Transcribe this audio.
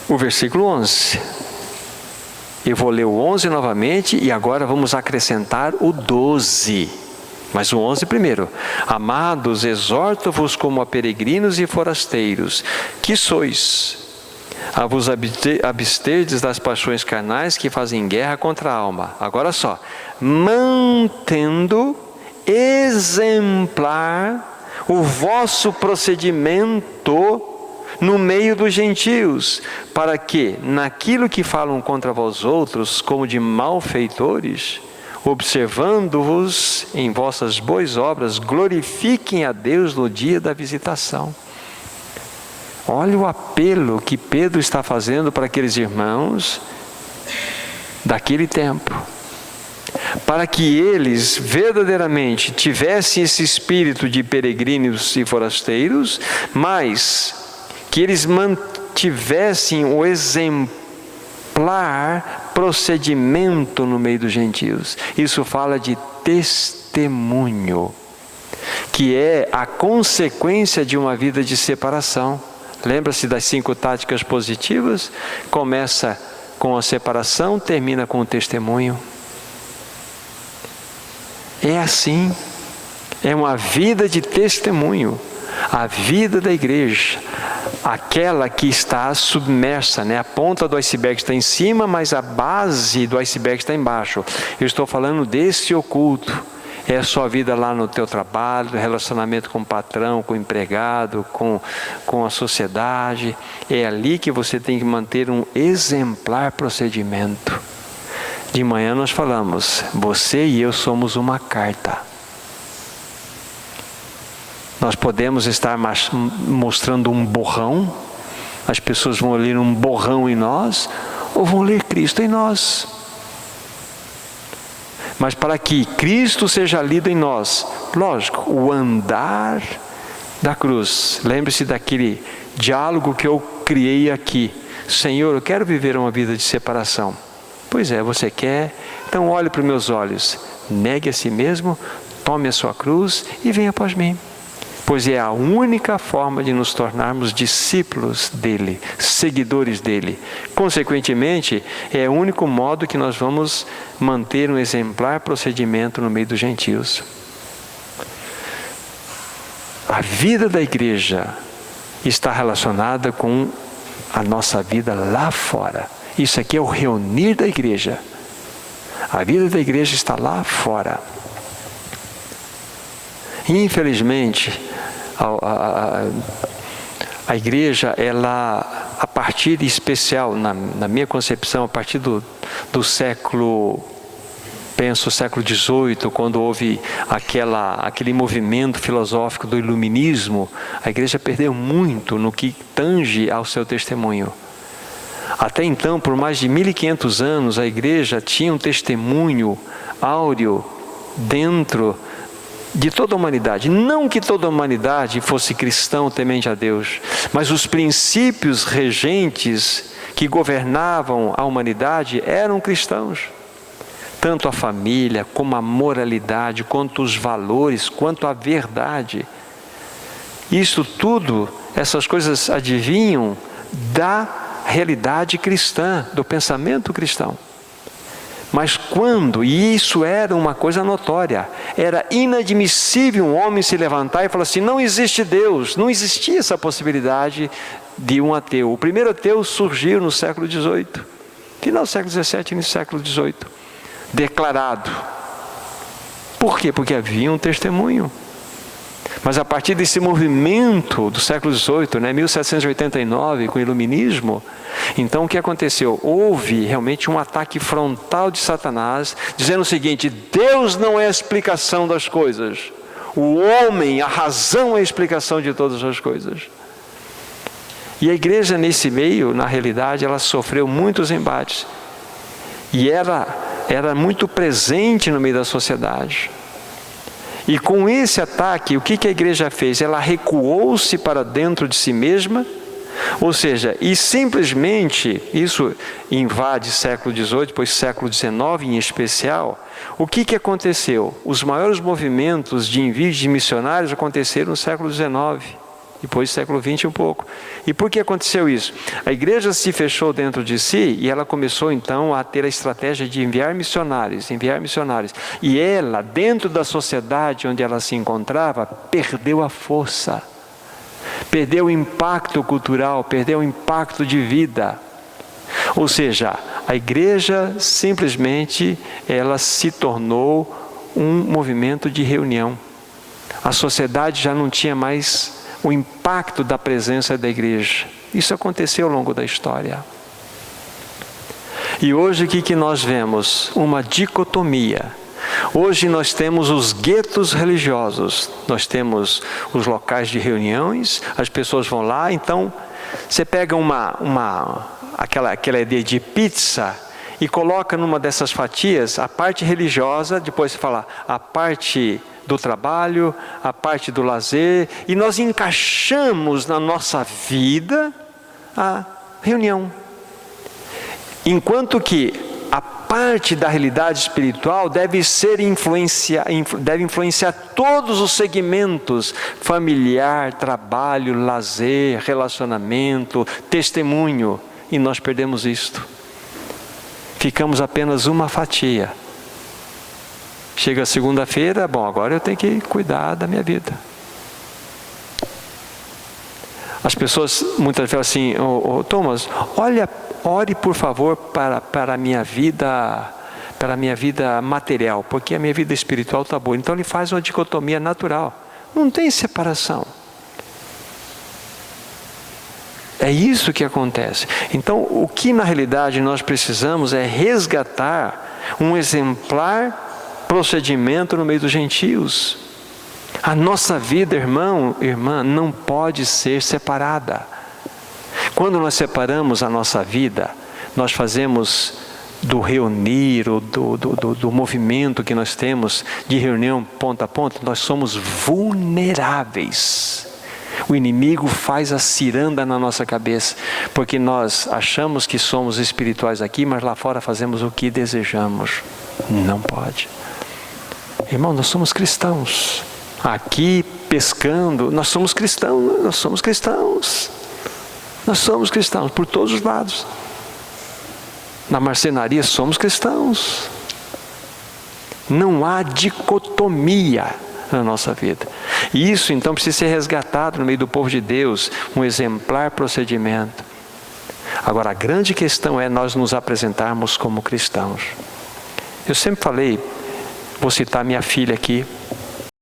o versículo 11. Eu vou ler o 11 novamente e agora vamos acrescentar o 12. Mas o 11 primeiro. Amados, exorto-vos como a peregrinos e forasteiros, que sois, a vos absterdes das paixões carnais que fazem guerra contra a alma. Agora só. Mantendo exemplar o vosso procedimento no meio dos gentios, para que, naquilo que falam contra vós outros, como de malfeitores, observando-vos em vossas boas obras, glorifiquem a Deus no dia da visitação. Olha o apelo que Pedro está fazendo para aqueles irmãos daquele tempo, para que eles verdadeiramente tivessem esse espírito de peregrinos e forasteiros, mas que eles mantivessem o exemplar procedimento no meio dos gentios. Isso fala de testemunho, que é a consequência de uma vida de separação. Lembra-se das 5 táticas positivas? Começa com a separação, termina com o testemunho. É assim, é uma vida de testemunho. A vida da igreja, aquela que está submersa, né? A ponta do iceberg está em cima, mas a base do iceberg está embaixo. Eu estou falando desse oculto. É a sua vida lá no teu trabalho, relacionamento com o patrão, com o empregado, com a sociedade. É ali que você tem que manter um exemplar procedimento. De manhã nós falamos, você e eu somos uma carta. Nós podemos estar mostrando um borrão, as pessoas vão ler um borrão em nós, ou vão ler Cristo em nós. Mas para que Cristo seja lido em nós, lógico, o andar da cruz. Lembre-se daquele diálogo que eu criei aqui. Senhor, eu quero viver uma vida de separação. Pois é, você quer? Então olhe para os meus olhos, negue a si mesmo, tome a sua cruz e venha após mim. Pois é a única forma de nos tornarmos discípulos dele, seguidores dele. Consequentemente, é o único modo que nós vamos manter um exemplar procedimento no meio dos gentios. A vida da igreja está relacionada com a nossa vida lá fora. Isso aqui é o reunir da igreja. A vida da igreja está lá fora. Infelizmente, a igreja, ela, a partir especial, na minha concepção, a partir do século, penso século XVIII, quando houve aquele movimento filosófico do iluminismo, a igreja perdeu muito no que tange ao seu testemunho. Até então, por mais de 1500 anos, a igreja tinha um testemunho áureo dentro de toda a humanidade. Não que toda a humanidade fosse cristão temente a Deus, mas os princípios regentes que governavam a humanidade eram cristãos. Tanto a família, como a moralidade, quanto os valores, quanto a verdade. Isso tudo, essas coisas adivinham da realidade cristã, do pensamento cristão. Mas quando, e isso era uma coisa notória, era inadmissível um homem se levantar e falar assim, não existe Deus, não existia essa possibilidade de um ateu. O primeiro ateu surgiu no século XVIII, final do século XVII e início do século XVIII, declarado. Por quê? Porque havia um testemunho. Mas a partir desse movimento do século XVIII, 1789, com o iluminismo, então o que aconteceu? Houve realmente um ataque frontal de Satanás, dizendo o seguinte, Deus não é a explicação das coisas. O homem, a razão é a explicação de todas as coisas. E a igreja nesse meio, na realidade, ela sofreu muitos embates. E era muito presente no meio da sociedade. E com esse ataque, o que a igreja fez? Ela recuou-se para dentro de si mesma, ou seja, e simplesmente, isso invade século XVIII, depois século XIX em especial, o que aconteceu? Os maiores movimentos de envio de missionários aconteceram no século XIX. depois do século XX um pouco. E por que aconteceu isso? A igreja se fechou dentro de si e ela começou então a ter a estratégia de enviar missionários. E ela, dentro da sociedade onde ela se encontrava, perdeu a força, perdeu o impacto cultural, perdeu o impacto de vida. Ou seja, a igreja simplesmente ela se tornou um movimento de reunião. A sociedade já não tinha mais o impacto da presença da igreja. Isso aconteceu ao longo da história. E hoje o que nós vemos? Uma dicotomia. Hoje nós temos os guetos religiosos. Nós temos os locais de reuniões, as pessoas vão lá, então você pega aquela ideia de pizza e coloca numa dessas fatias a parte religiosa, depois você fala a parte do trabalho, a parte do lazer, e nós encaixamos na nossa vida a reunião. Enquanto que a parte da realidade espiritual deve influenciar todos os segmentos: familiar, trabalho, lazer, relacionamento, testemunho. E nós perdemos isto. Ficamos apenas uma fatia. Chega segunda-feira, bom, agora eu tenho que cuidar da minha vida. As pessoas muitas vezes assim, Thomas, ore por favor para a minha vida, material, porque a minha vida espiritual está boa. Então ele faz uma dicotomia natural. Não tem separação. É isso que acontece. Então, o que na realidade nós precisamos é resgatar um exemplar procedimento no meio dos gentios. A nossa vida, irmão, irmã, não pode ser separada. Quando nós separamos a nossa vida, nós fazemos do reunir, ou do movimento que nós temos de reunião ponta a ponta, nós somos vulneráveis. O inimigo faz a ciranda na nossa cabeça, porque nós achamos que somos espirituais aqui, mas lá fora fazemos o que desejamos. Não pode. Irmão, nós somos cristãos. Aqui pescando, nós somos cristãos, nós somos cristãos. Nós somos cristãos por todos os lados. Na marcenaria somos cristãos. Não há dicotomia na nossa vida. E isso então precisa ser resgatado no meio do povo de Deus, um exemplar procedimento. Agora a grande questão é nós nos apresentarmos como cristãos. Eu sempre falei, vou citar minha filha aqui,